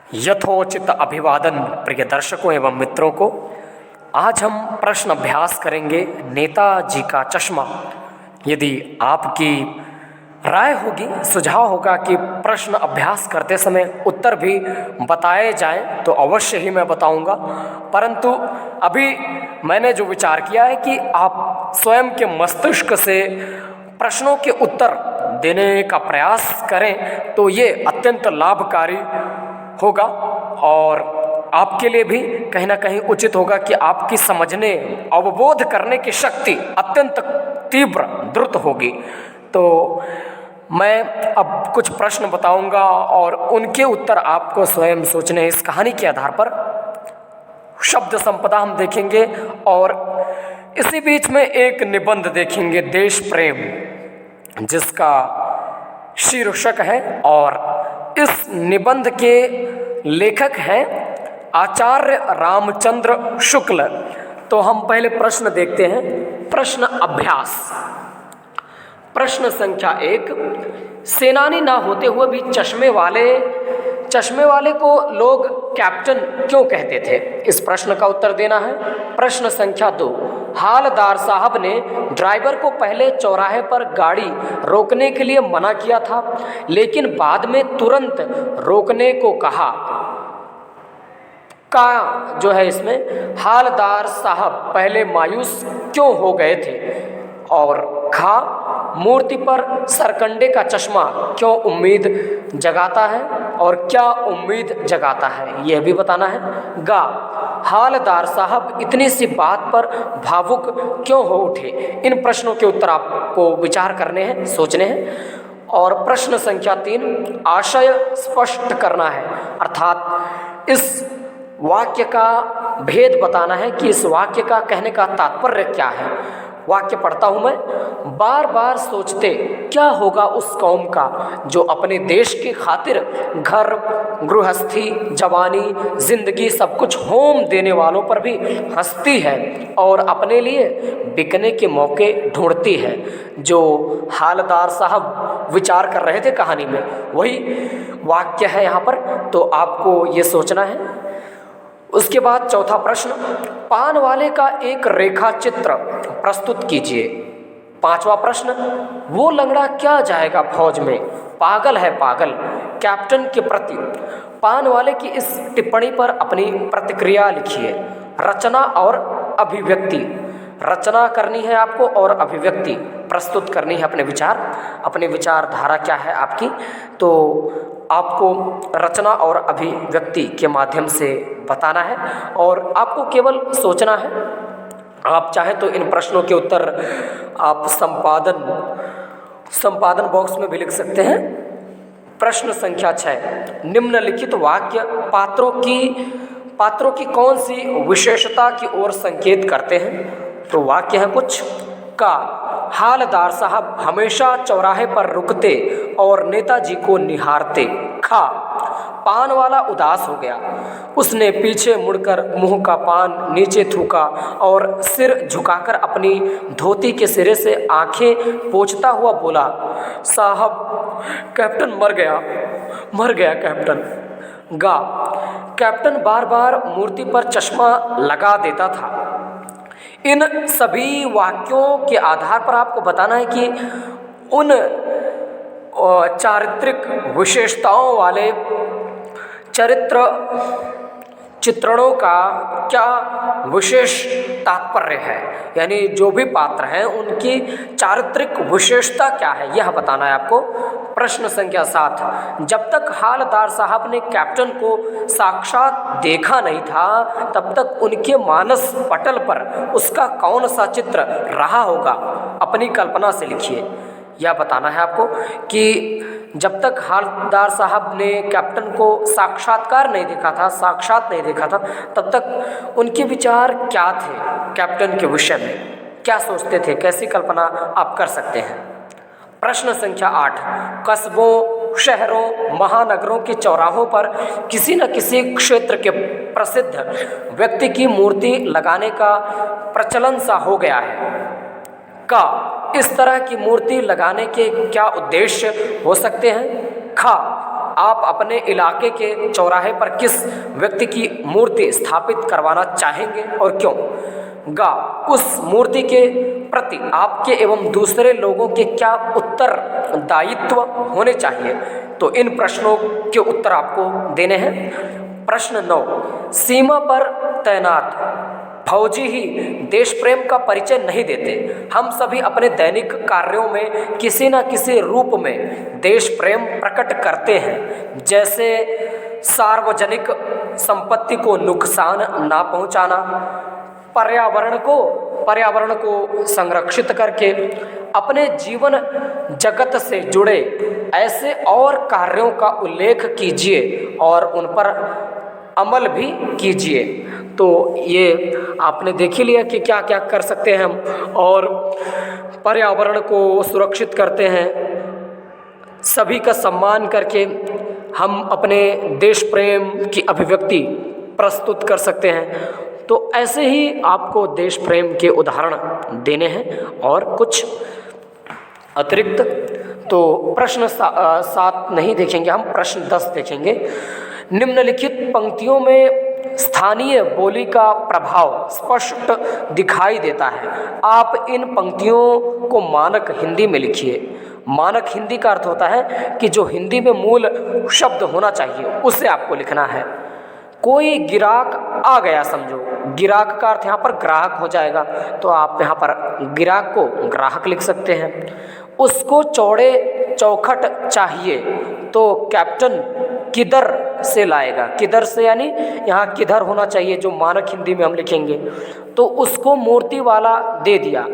यथोचित अभिवादन प्रिय दर्शकों एवं मित्रों को। आज हम प्रश्न अभ्यास करेंगे नेताजी का चश्मा। यदि आपकी राय होगी, सुझाव होगा कि प्रश्न अभ्यास करते समय उत्तर भी बताए जाएं तो अवश्य ही मैं बताऊंगा, परंतु अभी मैंने जो विचार किया है कि आप स्वयं के मस्तिष्क से प्रश्नों के उत्तर देने का प्रयास करें तो ये अत्यंत लाभकारी होगा और आपके लिए भी कहीं ना कहीं उचित होगा कि आपकी समझने अवबोध करने की शक्ति अत्यंत तीव्र द्रुत होगी। तो मैं अब कुछ प्रश्न बताऊंगा और उनके उत्तर आपको स्वयं सोचने हैं। इस कहानी के आधार पर शब्द संपदा हम देखेंगे और इसी बीच में एक निबंध देखेंगे, देश प्रेम, जिसका शीर्षक है और इस निबंध के लेखक हैं आचार्य रामचंद्र शुक्ल। तो हम पहले प्रश्न देखते हैं। प्रश्न अभ्यास। प्रश्न संख्या 1, सेनानी ना होते हुए भी चश्मे वाले को लोग कैप्टन क्यों कहते थे? इस प्रश्न का उत्तर देना है। प्रश्न संख्या 2, हालदार साहब ने ड्राइवर को पहले चौराहे पर गाड़ी रोकने के लिए मना किया था, लेकिन बाद में तुरंत रोकने को कहा। का जो है इसमें हालदार साहब पहले मायूस क्यों हो गए थे? और खा, मूर्ति पर सरकंडे का चश्मा क्यों उम्मीद जगाता है और क्या उम्मीद जगाता है, यह भी बताना है। गा, हालदार साहब इतनी सी बात पर भावुक क्यों हो उठे? इन प्रश्नों के उत्तर आपको विचार करने हैं, सोचने हैं। और प्रश्न संख्या 3, आशय स्पष्ट करना है, अर्थात इस वाक्य का भेद बताना है कि इस वाक्य का कहने का तात्पर्य क्या है। वाक्य पढ़ता हूं मैं। बार बार सोचते क्या होगा उस कौम का जो अपने देश की खातिर घर, गृहस्थी, जवानी, जिंदगी सब कुछ होम देने वालों पर भी हंसती है और अपने लिए बिकने के मौके ढूंढती है। जो हालदार साहब विचार कर रहे थे कहानी में, वही वाक्य है यहाँ पर, तो आपको ये सोचना है। उसके बाद चौथा प्रश्न, पान वाले का एक रेखा चित्र प्रस्तुत कीजिए। पांचवा प्रश्न, वो लंगड़ा क्या जाएगा फौज में, पागल है पागल, कैप्टन के प्रति। पान वाले की इस टिप्पणी पर अपनी प्रतिक्रिया लिखिए। रचना और अभिव्यक्ति, रचना करनी है आपको और अभिव्यक्ति प्रस्तुत करनी है अपने विचारधारा क्या है आपकी, तो आपको रचना और अभिव्यक्ति के माध्यम से बताना है और आपको केवल सोचना है। आप चाहें तो इन प्रश्नों के उत्तर आप संपादन बॉक्स में भी लिख सकते हैं। प्रश्न संख्या 6, निम्नलिखित वाक्य पात्रों की कौन सी विशेषता की ओर संकेत करते हैं? तो वाक्य है कुछ। का, हालदार साहब हमेशा चौराहे पर रुकते और नेताजी को निहारते। खा, पान वाला उदास हो गया, उसने पीछे मुड़कर मुंह का पान नीचे थूका और सिर झुकाकर अपनी धोती के सिरे से आंखें पोंछता हुआ बोला, साहब कैप्टन मर गया कैप्टन। गा, कैप्टन बार बार मूर्ति पर चश्मा लगा देता था। इन सभी वाक्यों के आधार पर आपको बताना है कि उन चारित्रिक विशेषताओं वाले चरित्र चित्रणों का क्या विशेष तात्पर्य है, यानी जो भी पात्र हैं उनकी चारित्रिक विशेषता क्या है, यह बताना है आपको। प्रश्न संख्या 7, जब तक हालदार साहब ने कैप्टन को साक्षात देखा नहीं था तब तक उनके मानस पटल पर उसका कौन सा चित्र रहा होगा, अपनी कल्पना से लिखिए। यह बताना है आपको कि जब तक हालदार साहब ने कैप्टन को साक्षात नहीं देखा था तब तक उनके विचार क्या थे कैप्टन के विषय में, क्या सोचते थे, कैसी कल्पना आप कर सकते हैं। प्रश्न संख्या 8, कस्बों, शहरों, महानगरों के चौराहों पर किसी न किसी क्षेत्र के प्रसिद्ध व्यक्ति की मूर्ति लगाने का प्रचलन सा हो गया है। का, इस तरह की मूर्ति लगाने के क्या उद्देश्य हो सकते हैं? खा, आप अपने इलाके के चौराहे पर किस व्यक्ति की मूर्ति स्थापित करवाना चाहेंगे और क्यों? गा, उस मूर्ति के प्रति आपके एवं दूसरे लोगों के क्या उत्तरदायित्व होने चाहिए? तो इन प्रश्नों के उत्तर आपको देने हैं। प्रश्न 9, सीमा पर तैनात फौजी ही देश प्रेम का परिचय नहीं देते। हम सभी अपने दैनिक कार्यों में किसी न किसी रूप में देश प्रेम प्रकट करते हैं, जैसे सार्वजनिक संपत्ति को नुकसान ना पहुंचाना, पर्यावरण को संरक्षित करके अपने जीवन जगत से जुड़े ऐसे और कार्यों का उल्लेख कीजिए और उन पर अमल भी कीजिए। तो ये आपने देख ही लिया कि क्या क्या कर सकते हैं हम, और पर्यावरण को सुरक्षित करते हैं, सभी का सम्मान करके हम अपने देश प्रेम की अभिव्यक्ति प्रस्तुत कर सकते हैं। तो ऐसे ही आपको देश प्रेम के उदाहरण देने हैं और कुछ अतिरिक्त। तो प्रश्न 7 नहीं देखेंगे हम, प्रश्न 10 देखेंगे। निम्नलिखित पंक्तियों में स्थानीय बोली का प्रभाव स्पष्ट दिखाई देता है। आप इन पंक्तियों को मानक हिंदी में लिखिए। मानक हिंदी का अर्थ होता है कि जो हिंदी में मूल शब्द होना चाहिए उसे आपको लिखना है। कोई गिराक आ गया, समझो गिराक का अर्थ यहाँ पर ग्राहक हो जाएगा, तो आप यहाँ पर गिराक को ग्राहक लिख सकते हैं। उसको चौड़े चौखट चाहिए, तो कैप्टन किधर से लाएगा, किधर से यानी यहाँ किधर होना चाहिए जो मानक हिंदी में हम लिखेंगे। तो उसको मूर्ति वाला दे दिया,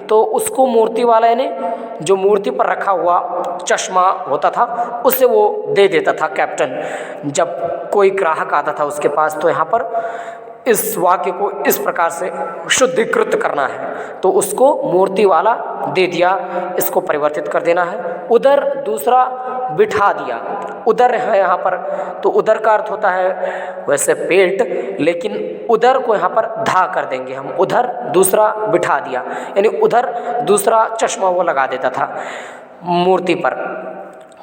तो उसको मूर्ति वाला यानी जो मूर्ति पर रखा हुआ चश्मा होता था उसे वो दे देता था कैप्टन जब कोई ग्राहक आता था उसके पास। तो यहाँ पर इस वाक्य को इस प्रकार से शुद्धिकृत करना है, तो उसको मूर्ति वाला दे दिया, इसको परिवर्तित कर देना है। उधर दूसरा बिठा दिया, उधर है यहाँ पर, तो उधर का अर्थ होता है वैसे पेट, लेकिन उधर को यहाँ पर धा कर देंगे हम, उधर दूसरा बिठा दिया, यानी उधर दूसरा चश्मा वो लगा देता था मूर्ति पर।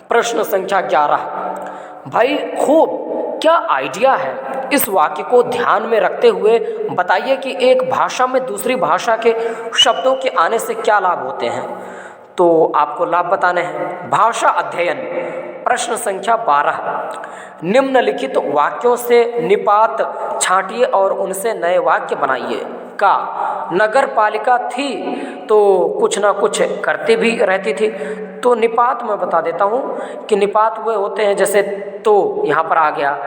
प्रश्न संख्या 11, भाई खूब, क्या आइडिया है? इस वाक्य को ध्यान में रखते हुए बताइए कि एक भाषा में दूसरी भाषा के शब्दों के आने से क्या लाभ होते हैं। तो आपको लाभ बताने हैं। भाषा अध्ययन। प्रश्न संख्या 12, निम्नलिखित वाक्यों से निपात छांटिए और उनसे नए वाक्य बनाइए। का नगर पालिका थी तो कुछ ना कुछ करती भी रहती थी। तो निपात मैं बता देता हूँ कि निपात वे होते हैं, जैसे तो यहाँ पर आ गया,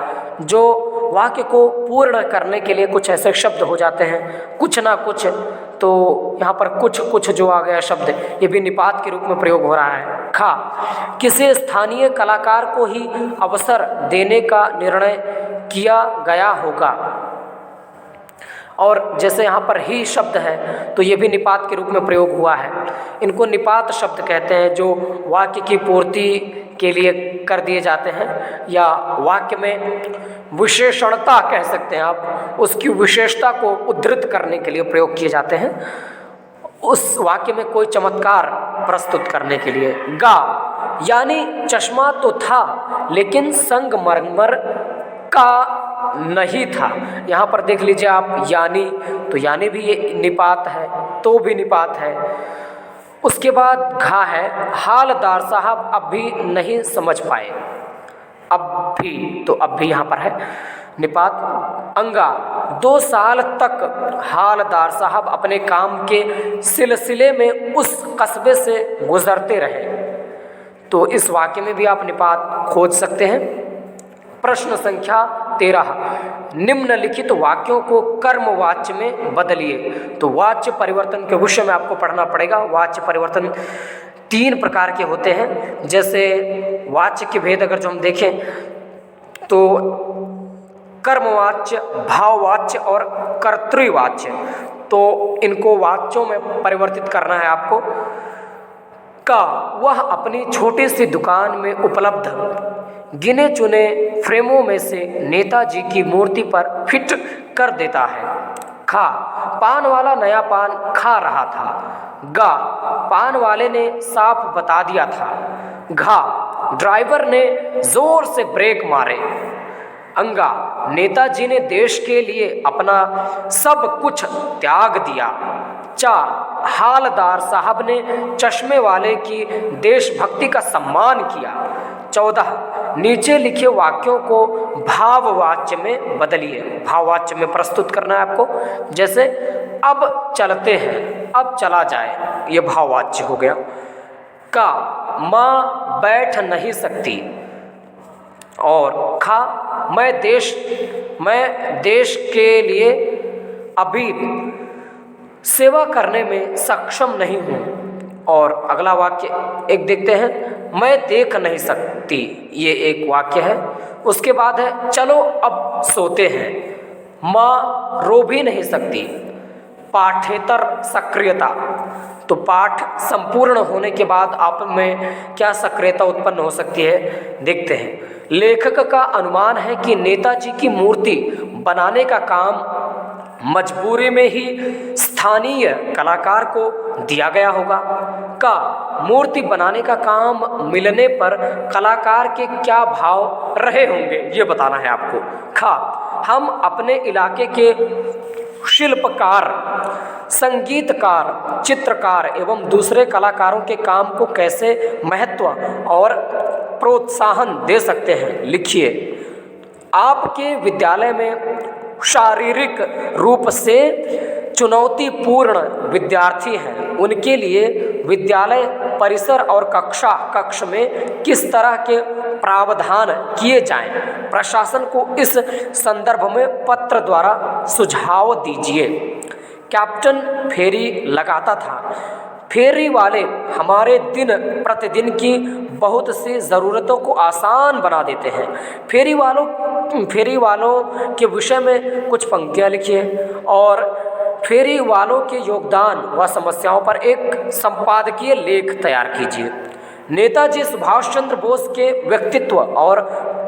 जो वाक्य को पूर्ण करने के लिए कुछ ऐसे शब्द हो जाते हैं, कुछ ना कुछ। तो यहाँ पर कुछ कुछ जो आ गया शब्द, ये भी निपात के रूप में प्रयोग हो रहा है। खा, किसी स्थानीय कलाकार को ही अवसर देने का निर्णय किया गया होगा। और जैसे यहाँ पर ही शब्द है तो ये भी निपात के रूप में प्रयोग हुआ है। इनको निपात शब्द कहते हैं, जो वाक्य की पूर्ति के लिए कर दिए जाते हैं, या वाक्य में विशेषणता कह सकते हैं आप, उसकी विशेषता को उद्धृत करने के लिए प्रयोग किए जाते हैं, उस वाक्य में कोई चमत्कार प्रस्तुत करने के लिए। गा, यानी चश्मा तो था लेकिन संगमरमर का नहीं था। यहाँ पर देख लीजिए आप, यानी, तो यानी भी ये निपात है, तो भी निपात है। उसके बाद घा है, हालदार साहब अब भी नहीं समझ पाए। अब भी, तो अब भी यहाँ पर है निपात। अंगा, 2 साल तक हालदार साहब अपने काम के सिलसिले में उस कस्बे से गुजरते रहे। तो इस वाक्य में भी आप निपात खोज सकते हैं। प्रश्न संख्या 13, निम्नलिखित वाक्यों को कर्मवाच्य में बदलिए। तो वाच्य परिवर्तन के विषय में आपको पढ़ना पड़ेगा। वाच्य परिवर्तन 3 प्रकार के होते हैं। जैसे वाच्य के भेद अगर जो हम देखें तो कर्मवाच्य, भाववाच्य और कर्तृवाच्य, तो इनको वाच्यों में परिवर्तित करना है आपको। का, वह अपनी छोटी सी दुकान में उपलब्ध गिने चुने फ्रेमों में से नेताजी की मूर्ति पर फिट कर देता है। खा, पान वाला नया पान खा रहा था। गा, पान वाले ने साफ बता दिया था। घा, ड्राइवर ने जोर से ब्रेक मारे। अंगा, नेताजी ने देश के लिए अपना सब कुछ त्याग दिया। 4, हालदार साहब ने चश्मे वाले की देशभक्ति का सम्मान किया। 14, नीचे लिखे वाक्यों को भाववाच्य में बदलिए। भाववाच्य में प्रस्तुत करना है आपको, जैसे अब चलते हैं, अब चला जाए, ये भाववाच्य हो गया। का, माँ बैठ नहीं सकती। और खा, मैं देश के लिए अभी सेवा करने में सक्षम नहीं हूँ। और अगला वाक्य एक देखते हैं, मैं देख नहीं सकती, ये एक वाक्य है। उसके बाद है चलो अब सोते हैं। माँ रो भी नहीं सकती। पाठेतर सक्रियता, तो पाठ संपूर्ण होने के बाद आप में क्या सक्रियता उत्पन्न हो सकती है, देखते हैं। लेखक का अनुमान है कि नेताजी की मूर्ति बनाने का काम मजबूरी में ही स्थानीय कलाकार को दिया गया होगा। का, मूर्ति बनाने का काम मिलने पर कलाकार के क्या भाव रहे होंगे, ये बताना है आपको। खा, हम अपने इलाके के शिल्पकार, संगीतकार, चित्रकार एवं दूसरे कलाकारों के काम को कैसे महत्व और प्रोत्साहन दे सकते हैं, लिखिए। आपके विद्यालय में शारीरिक रूप से चुनौतीपूर्ण विद्यार्थी हैं, उनके लिए विद्यालय परिसर और कक्ष में किस तरह के प्रावधान किए जाएं, प्रशासन को इस संदर्भ में पत्र द्वारा सुझाव दीजिए। कैप्टन फेरी लगाता था। फेरी वाले हमारे दिन प्रतिदिन की बहुत सी ज़रूरतों को आसान बना देते हैं। फेरी वालों के विषय में कुछ पंक्तियाँ लिखिए और फेरी वालों के योगदान व समस्याओं पर एक संपादकीय लेख तैयार कीजिए। नेताजी सुभाष चंद्र बोस के व्यक्तित्व और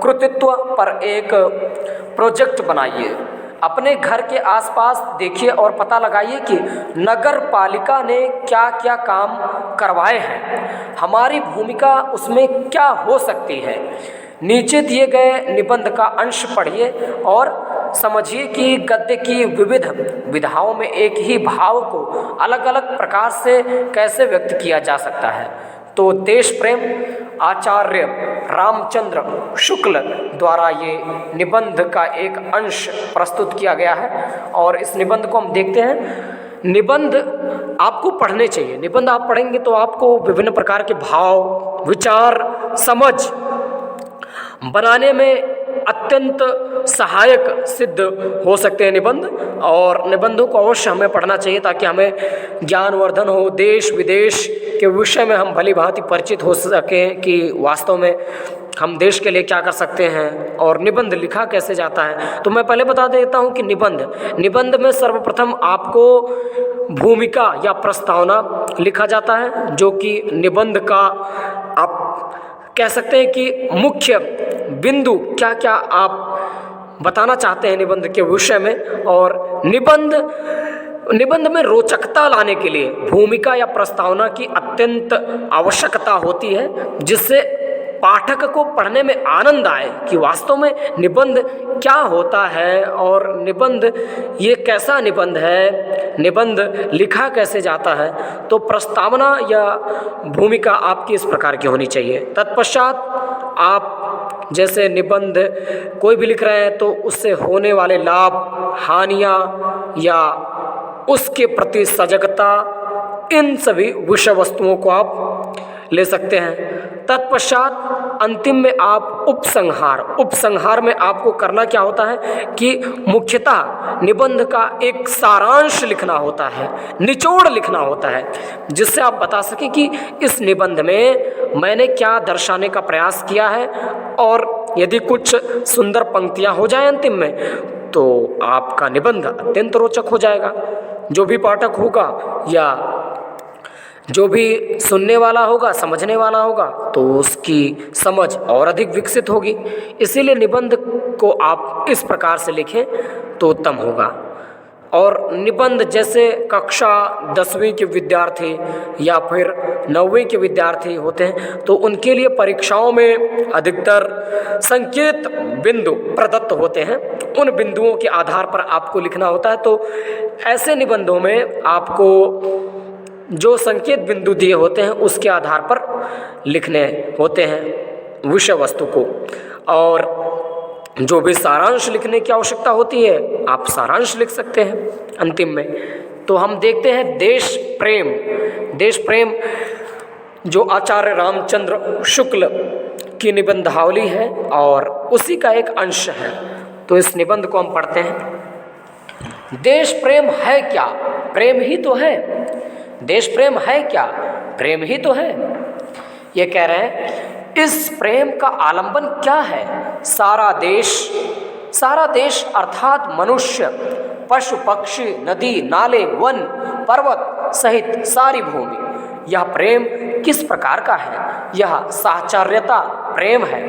कृतित्व पर एक प्रोजेक्ट बनाइए। अपने घर के आसपास देखिए और पता लगाइए कि नगर पालिका ने क्या क्या काम करवाए हैं, हमारी भूमिका उसमें क्या हो सकती है। नीचे दिए गए निबंध का अंश पढ़िए और समझिए कि गद्य की विविध विधाओं में एक ही भाव को अलग अलग प्रकार से कैसे व्यक्त किया जा सकता है। तो देश प्रेम आचार्य रामचंद्र शुक्ल द्वारा ये निबंध का एक अंश प्रस्तुत किया गया है और इस निबंध को हम देखते हैं। निबंध आपको पढ़ने चाहिए। निबंध आप पढ़ेंगे तो आपको विभिन्न प्रकार के भाव, विचार, समझ बनाने में अत्यंत सहायक सिद्ध हो सकते हैं निबंध, और निबंधों को अवश्य हमें पढ़ना चाहिए ताकि हमें ज्ञानवर्धन हो, देश विदेश के विषय में हम भली भांति परिचित हो सकें कि वास्तव में हम देश के लिए क्या कर सकते हैं और निबंध लिखा कैसे जाता है। तो मैं पहले बता देता हूं कि निबंध में सर्वप्रथम आपको भूमिका या प्रस्तावना लिखा जाता है, जो कि निबंध का आप कह सकते हैं कि मुख्य बिंदु क्या क्या आप बताना चाहते हैं निबंध के विषय में। और निबंध में रोचकता लाने के लिए भूमिका या प्रस्तावना की अत्यंत आवश्यकता होती है, जिससे पाठक को पढ़ने में आनंद आए कि वास्तव में निबंध क्या होता है और निबंध ये कैसा निबंध है, निबंध लिखा कैसे जाता है। तो प्रस्तावना या भूमिका आपकी इस प्रकार की होनी चाहिए। तत्पश्चात आप जैसे निबंध कोई भी लिख रहे हैं तो उससे होने वाले लाभ, हानियाँ या उसके प्रति सजगता, इन सभी विषय वस्तुओं को आप ले सकते हैं। तत्पश्चात अंतिम में आप उपसंहार में आपको करना क्या होता है कि मुख्यतः निबंध का एक सारांश लिखना होता है, निचोड़ लिखना होता है, जिससे आप बता सकें कि इस निबंध में मैंने क्या दर्शाने का प्रयास किया है। और यदि कुछ सुंदर पंक्तियां हो जाए अंतिम में तो आपका निबंध अत्यंत रोचक हो जाएगा। जो भी पाठक होगा या जो भी सुनने वाला होगा, समझने वाला होगा, तो उसकी समझ और अधिक विकसित होगी। इसीलिए निबंध को आप इस प्रकार से लिखें तो उत्तम होगा। और निबंध जैसे कक्षा 10वीं के विद्यार्थी या फिर 9वीं के विद्यार्थी होते हैं तो उनके लिए परीक्षाओं में अधिकतर संकेत बिंदु प्रदत्त होते हैं। उन बिंदुओं के आधार पर आपको लिखना होता है। तो ऐसे निबंधों में आपको जो संकेत बिंदु दिए होते हैं उसके आधार पर लिखने होते हैं विषय वस्तु को। और जो भी सारांश लिखने की आवश्यकता होती है आप सारांश लिख सकते हैं अंतिम में। तो हम देखते हैं देश प्रेम। देश प्रेम जो आचार्य रामचंद्र शुक्ल की निबंधावली है और उसी का एक अंश है। तो इस निबंध को हम पढ़ते हैं। देश प्रेम है क्या? प्रेम ही तो है। देश प्रेम है क्या? प्रेम ही तो है। ये कह रहे हैं इस प्रेम का आलंबन क्या है? सारा देश अर्थात मनुष्य, पशु पक्षी, नदी नाले, वन पर्वत सहित सारी भूमि। यह प्रेम किस प्रकार का है? यह साहचर्यता प्रेम है।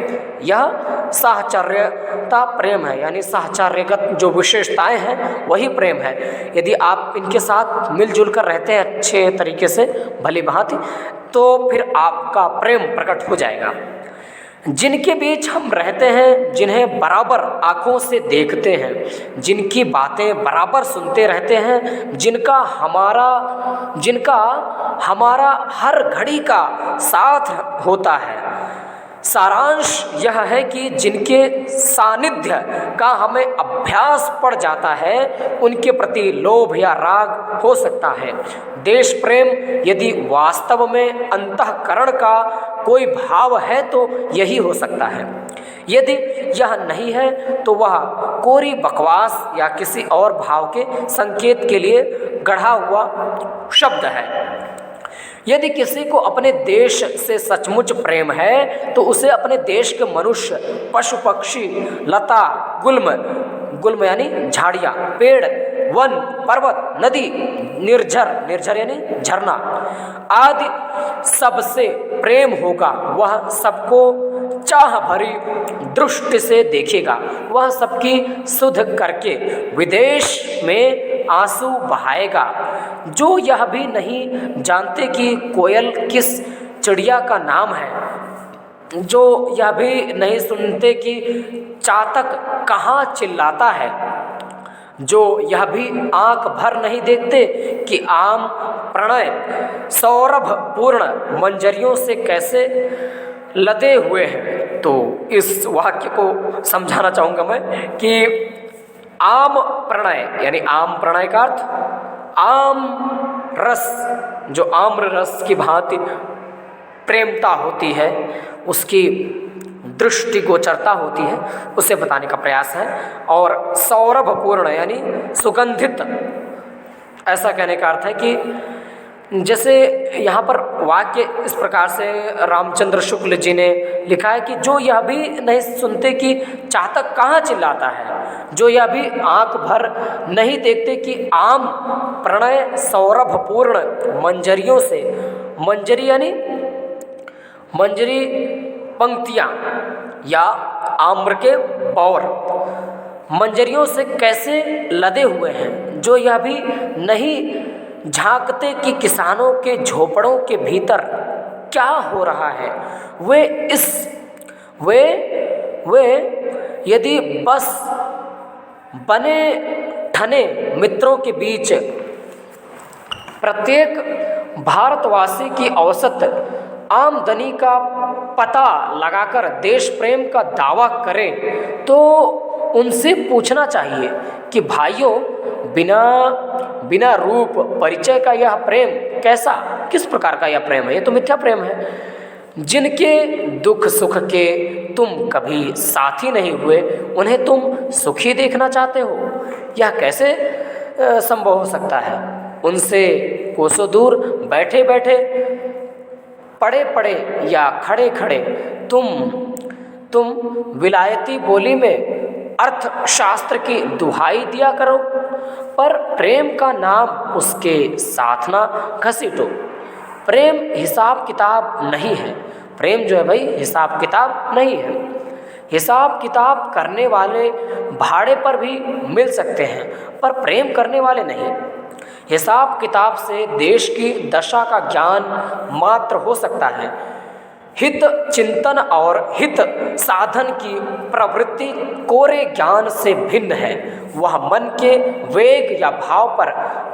यह साहचर्यता प्रेम है, यानी साहचर्यगत जो विशेषताएं हैं वही प्रेम है। यदि आप इनके साथ मिलजुल कर रहते हैं अच्छे तरीके से भली भांति तो फिर आपका प्रेम प्रकट हो जाएगा। जिनके बीच हम रहते हैं, जिन्हें बराबर आँखों से देखते हैं, जिनकी बातें बराबर सुनते रहते हैं, जिनका हमारा हर घड़ी का साथ होता है। सारांश यह है कि जिनके सानिध्य का हमें अभ्यास पड़ जाता है उनके प्रति लोभ या राग हो सकता है। देश प्रेम यदि वास्तव में अंतःकरण का कोई भाव है तो यही हो सकता है। यदि यह नहीं है तो वह कोरी बकवास या किसी और भाव के संकेत के लिए गढ़ा हुआ शब्द है। यदि किसी को अपने देश से सचमुच प्रेम है तो उसे अपने देश के मनुष्य, पशु पक्षी, लता, गुल्म यानी झाड़ियाँ, पेड़, वन, पर्वत, नदी, निर्झर यानी झरना आदि सबसे प्रेम होगा। वह सबको चाह भरी दृष्टि से देखेगा। वह सबकी सुध करके विदेश में आंसू बहाएगा। जो यह भी नहीं जानते कि कोयल किस चिड़िया का नाम है, जो यह भी नहीं सुनते कि चातक कहाँ चिल्लाता है, जो यह भी आंख भर नहीं देखते कि आम प्रणय सौरभ पूर्ण मंजरियों से कैसे लदे हुए हैं। तो इस वाक्य को समझाना चाहूँगा मैं कि आम प्रणय यानी आम प्रणय का अर्थ आम रस, जो आम्र रस की भांति प्रेमता होती है, उसकी दृष्टि गोचरता होती है, उसे बताने का प्रयास है। और सौरभ पूर्ण यानी सुगंधित, ऐसा कहने का अर्थ है कि जैसे यहाँ पर वाक्य इस प्रकार से रामचंद्र शुक्ल जी ने लिखा है कि जो यह भी नहीं सुनते कि चातक कहाँ चिल्लाता है, जो यह भी आंख भर नहीं देखते कि आम प्रणय सौरभ पूर्ण मंजरियों से, मंजरी यानी मंजरी पंक्तियाँ या आम्र के पौर मंजरियों से कैसे लदे हुए हैं, जो यह भी नहीं झांकते कि किसानों के झोपड़ों के भीतर क्या हो रहा है। वे यदि बस बने ठने मित्रों के बीच प्रत्येक भारतवासी की औसत आमदनी का पता लगाकर देश प्रेम का दावा करें तो उनसे पूछना चाहिए कि भाइयों, बिना रूप परिचय का यह प्रेम कैसा, किस प्रकार का यह प्रेम है? ये तो मिथ्या प्रेम है। जिनके दुख सुख के तुम कभी साथी नहीं हुए उन्हें तुम सुखी देखना चाहते हो, यह कैसे संभव हो सकता है? उनसे कोसों दूर बैठे बैठे, पड़े पड़े या खड़े खड़े तुम विलायती बोली में अर्थशास्त्र की दुहाई दिया करो, पर प्रेम का नाम उसके साथ ना घसीटो। प्रेम हिसाब किताब नहीं है। प्रेम जो है भाई हिसाब किताब नहीं है। हिसाब किताब करने वाले भाड़े पर भी मिल सकते हैं, पर प्रेम करने वाले नहीं। हिसाब किताब से देश की दशा का ज्ञान मात्र हो सकता है। हित चिंतन और हित साधन की प्रवृत्ति कोरे ज्ञान से भिन्न है। वह मन के वेग या भाव पर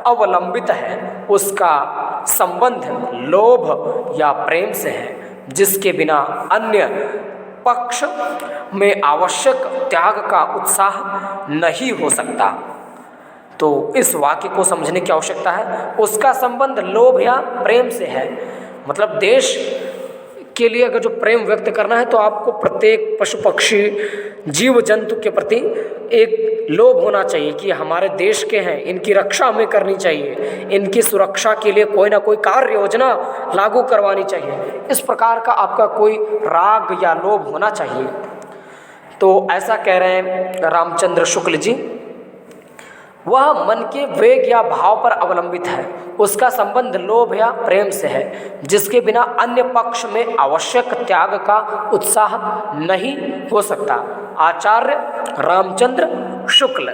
अवलंबित है। उसका संबंध लोभ या प्रेम से है, जिसके बिना अन्य पक्ष में आवश्यक त्याग का उत्साह नहीं हो सकता। तो इस वाक्य को समझने की आवश्यकता है। उसका संबंध लोभ या प्रेम से है, मतलब देश के लिए अगर जो प्रेम व्यक्त करना है तो आपको प्रत्येक पशु पक्षी जीव जंतु के प्रति एक लोभ होना चाहिए कि हमारे देश के हैं, इनकी रक्षा हमें करनी चाहिए, इनकी सुरक्षा के लिए कोई ना कोई कार्य योजना लागू करवानी चाहिए। इस प्रकार का आपका कोई राग या लोभ होना चाहिए। तो ऐसा कह रहे हैं रामचंद्र शुक्ल जी। वह मन के वेग या भाव पर अवलंबित है। उसका संबंध लोभ या प्रेम से है, जिसके बिना अन्य पक्ष में आवश्यक त्याग का उत्साह नहीं हो सकता। आचार्य रामचंद्र शुक्ल।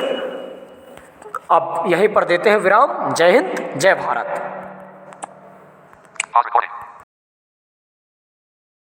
अब यहीं पर देते हैं विराम। जय हिंद, जय भारत।